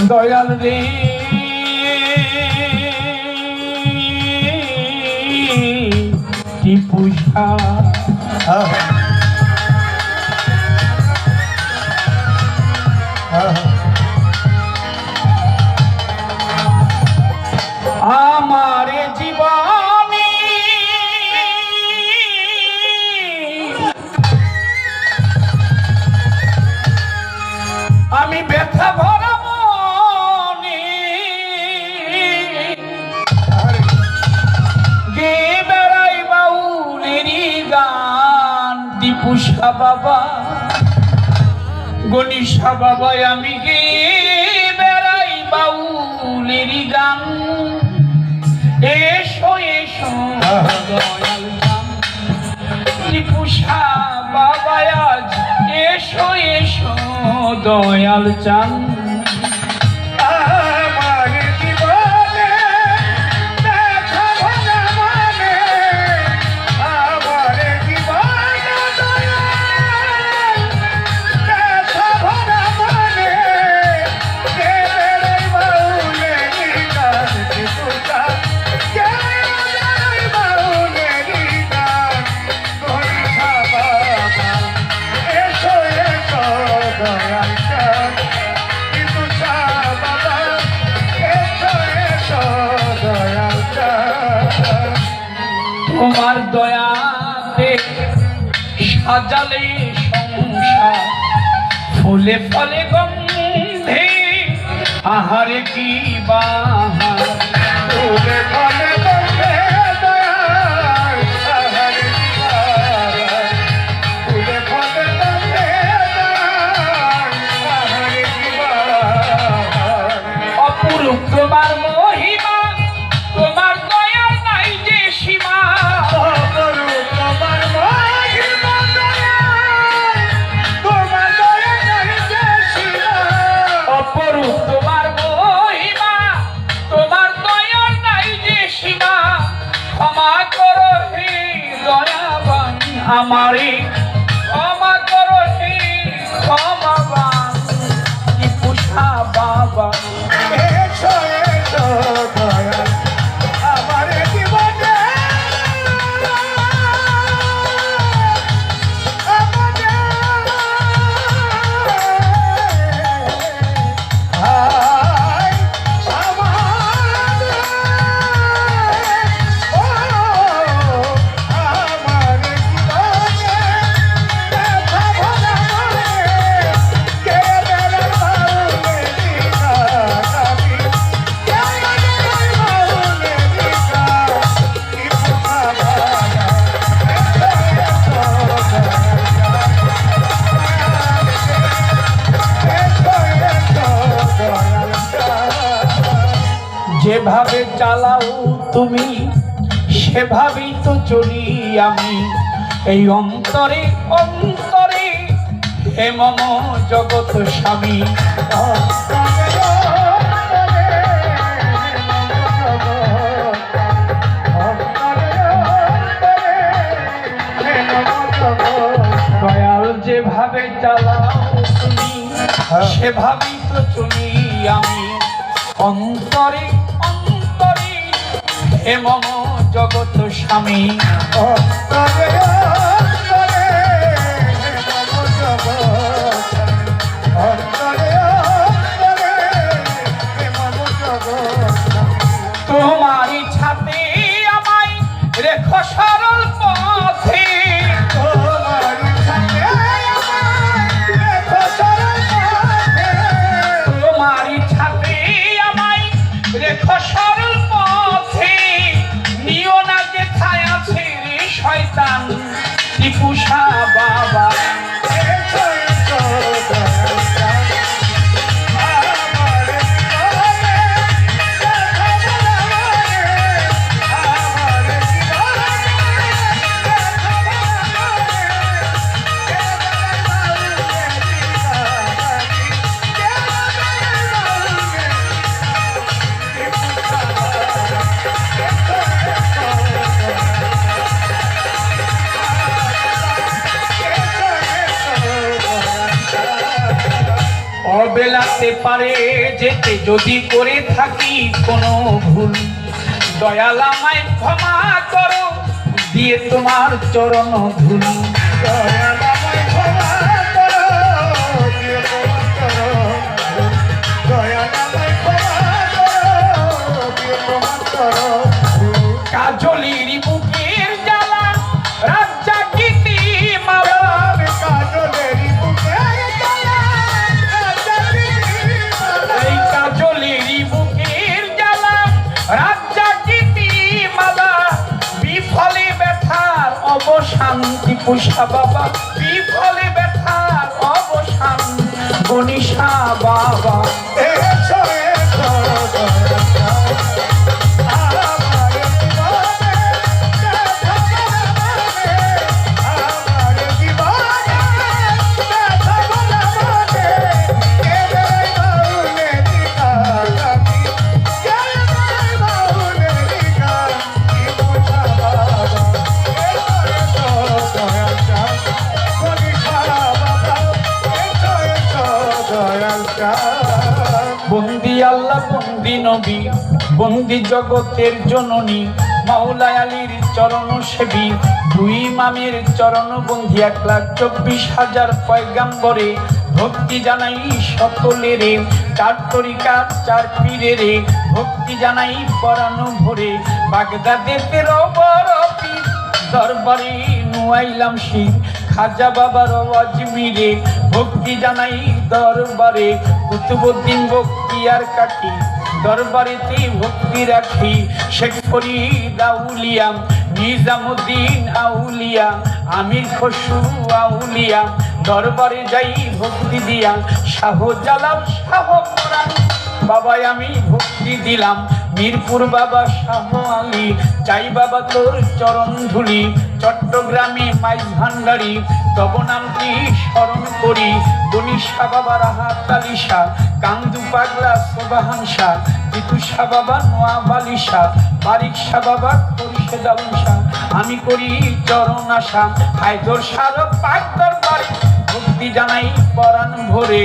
দয়াল রে টিপু আমার জীবনে আমি ব্যথা ভরা মনে গে বেড়াই বাউলেরই গান দীপুষা বাবা গণিষা বাবা আমি গে বেড়াই বাউলেরই গান এসো এসো দয়াল ত্রিপুষা বাবা আজ এসো এসো দয়াল চান আমার জীবনে ব্যথা ভরা মনে আমার জীবনে ব্যথা ভরা মনে কে বেড়াই বাউলেরই গান ত্রিপুষা তোমার দয়াতে সাজালে সংসার ফুলে ফলে গন্ধে আহারে কি বাহার ফুলে ফলে গন্ধে দয়াল আহারে কি বাহার ফুলে ফলে গন্ধে দয়াল আহারে কি বাহার অপরূপ তোমার মহিমা তোমার দয়ার নাই যে সীমা আমারে ক্ষমা করো হে ক্ষমাবান ত্রিপুষা বাবা এসো এসো দয়াল আমার জীবনে যেভাবে চালাও তুমি সেভাবেই তো চলি আমি এই অন্তরে অন্তরে হে মম জগৎ স্বামী দয়াল যেভাবে চালাও তুমি সেভাবেই তো চলি আমি অন্তরে অন্তরে হে মম জগৎ স্বামী তোমার ইচ্ছাতে আমায় রেখো সরল পথে সরল পথে নিও না যে ছায়া ছেড়ে শয়তান ত্রিপুষা অবেলাতে পারে যেতে যদি করে থাকি কোনো ভুল, দয়াল আমায় ক্ষমা করো দিয়ে তোমার চরণ ধুল। দয়াল আমায় ক্ষমা করো দিয়ে তোমার চরণ ধুল। দয়াল আমায় ক্ষমা করো দিয়ে তোমার চরণ ধুল। কাজলির বুকের জ্বালা রাত জাগিতি মালা, কাজলেরই বুকের জ্বালা রাত জাগিতি মালা। এই কাজলির বুকের জ্বালা রাত জাগিতি মালা, বিফলে ব্যথার অবসান টিপুষা বাবা, বিফলে ব্যথার অবসান গণিষা বাবা। এসো এসো আমার জীবনে ব্যথা বলাবনে, আমার জীবনে ব্যথা বলাবনে। কেবল বাউলেরই গান আমি, কেবল বাউলেরই গান কি বোঝা বাবা। এসো এসো দয়াল চাঁদ গণিশা বাবা, এসো এসো দয়াল চাঁদ। বন্দি আল্লাহ বন্দি নবী বন্দি জগতের জননী, মাওলা আলীর চরণ সেবী, দুই ইমামের চরণ বন্দি 1,24,000 পয়গাম্বরে ভক্তি জানাই সকলেরে, 4 তরিকার 4 পীরেরে ভক্তি জানাই পরাণ ভরে। বাগদাদেতে বড় পীর দরবারে নুয়াইলাম শির, খাজা বাবার আজমিরে ভক্তি জানাই দরবারে। কুতুবুদ্দিন বখতিয়ার কাঠি দরবারেতে ভক্তি রাখি, শেখ ফরিদ আউলিয়া, নিজামুদ্দিন আউলিয়া, আমির খসরু আউলিয়া দরবারে যাই ভক্তি দিয়া। শাহজালাল শাহ কোরআন বাবাই আমি ভক্তি দিলাম, মিরপুর বাবা শাহ আলী চাই বাবা তোর চরণ ধুলি। চট্টগ্রামে মাইজ ভান্ডারি তব নামটি স্মরণ করি, গণিশা বাবা রাহাত আলী শাহ, কান্দু পাগলা সোবাহান শাহ, তিতুষা বাবা নোয়াব আলী শাহ, বারিক শাহ বাবা খোরশেদ আলম শাহ, আমি করি চরণ আশা। হায়দর শাহ পাক দরবারে ভক্তি জানাই পরাণ ভরে,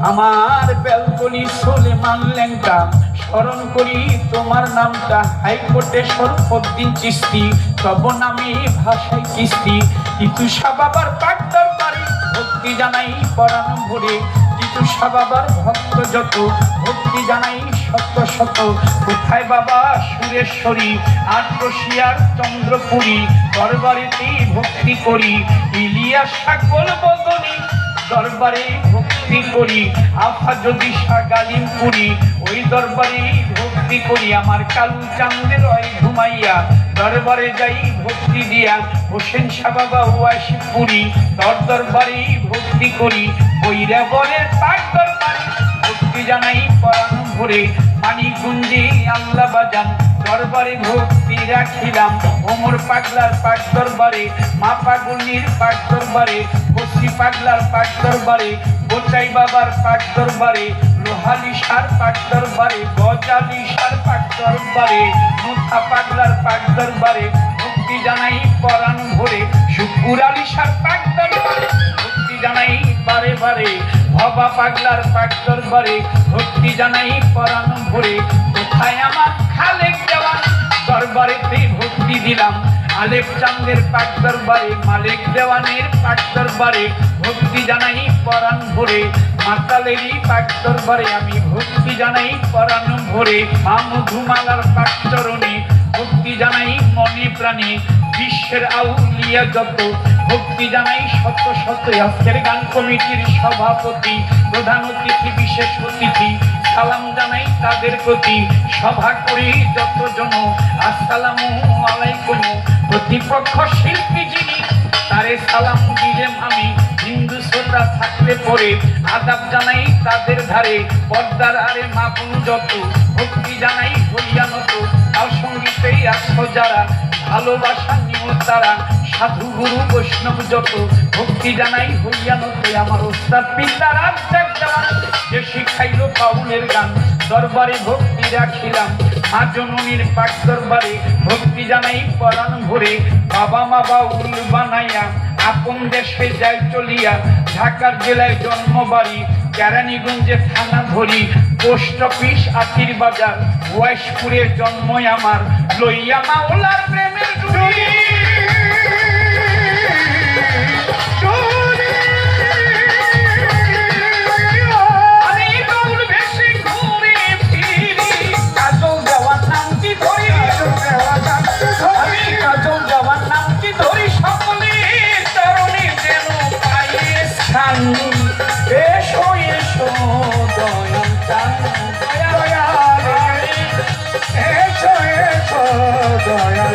আমার বেলকলি সুলেমান লেঙ্কা স্মরণ করি তোমার নামটা। হাইকোর্টে শরফুদ্দিন চিশতি তব নামে ভাষায় কিস্তি, তিতুষা বাবার পাক দরবারে ভক্তি জানাই পরাণ ভরে। তিতুষা বাবার ভক্ত যত ভক্তি জানাই শত শত, কোথায় বাবা সুরেশ্বরী আটরশিয়ার চন্দ্রপুরী দরবারেতে ভক্তি করি। ইলিয়াস সকল বদনী দরবারে ভক্তি করি, আফা যদি গালিমপুরি ওই দরবারে ভক্তি করি। আমার কালু চাঁদের ওই ঘুমাইয়া দরবারে যাই ভক্তি দিয়া, হোসেন শাহ বাবা ওয়াশিপুরি তোর দরবারে ভক্তি করি। বৈরাবরের পাক দরবারে ভক্তি জানাই পরাণ ভরে, মানিকগঞ্জে আল্লাহ বাজান দরবারে ভক্তি রাখিলাম। ওমর পাগলার পাক দরবারে, মা পাগলির পাক দরবারে, বসি পাগলার পাক দরবারে, গোচাই বাবার পাক দরবারে, লোহালি সার পাক দরবারে, গজালি সার পাক দরবারে, মুথা পাগলার পাক দরবারে ভক্তি জানাই পরাণ ভরে। শুকুর আলী সার পাক দরবারে ভক্তি জানাই বারে বারে, ভবা পাগলার পাক দরবারে ভক্তি জানাই পরাণ ভরে। কোথায় আমার খালেক দেওয়ান দরবারেতে ভক্তি দিলাম, আলেপ চাঁদের পাক দরবারে, মালিক দেওয়ানের পাক দরবারে ভক্তি জানাই পরাণ ভরে। মাতালেরই পাক দরবারে আমি ভক্তি জানাই পরাণ ভরে। মামুধুমালার পাক চরণে ভক্তি জানাই মনে প্রাণে, বিশ্বের আউলিয়া যত ভক্তি জানাই শত শত। আজকের গান কমিটির সভাপতি, প্রধান অতিথি, বিশেষ অতিথি সালাম জানাই তাদের প্রতি। সভা করি যতজন আসসালামু আলাইকুম। প্রতিপক্ষ শিল্পী যিনি তারে সালাম দিলেম আমি, হিন্দু শ্রোতা থাকলে পরে আদাব জানাই তাদের ধারে। পর্দার আরে মাপুন যত ভক্তি জানাই হইয়া নত, তাও সঙ্গীতেই আসো যারা ভালোবাসা নিও তারা। সাধু গুরু বৈষ্ণব যত ভক্তি জানাই হইয়া নত, আমার ওস্তাদ পিতার আত্মাক দেওয়ান যে শিখাইল বাউলের গান দরবারে ভক্তি রাখিলাম। মা জননীর পাক দরবারে ভক্তি জানাই পরাণ ভরে। বাবা মা বাউল বানাইয়া আপন দেশে যায় চলিয়া, ঢাকার জেলায় জন্মবাড়ি কেরানীগঞ্জে থানা ধরি, পোস্ট অফিস আখির বাজার, ওয়াইশপুরের জন্ম আমার, লইয়া মাওলার প্রেমের ডুরি। আমি গৌর বেশি ঘুরে ফিরি, কাজল দেওয়ার নামটি ধরি, আমি কাজল দেওয়ার নামটি ধরি, সকলের চরণে যেন পাই স্থান। এসো এসো দয়াল চাঁদ, দয়াল দয়াল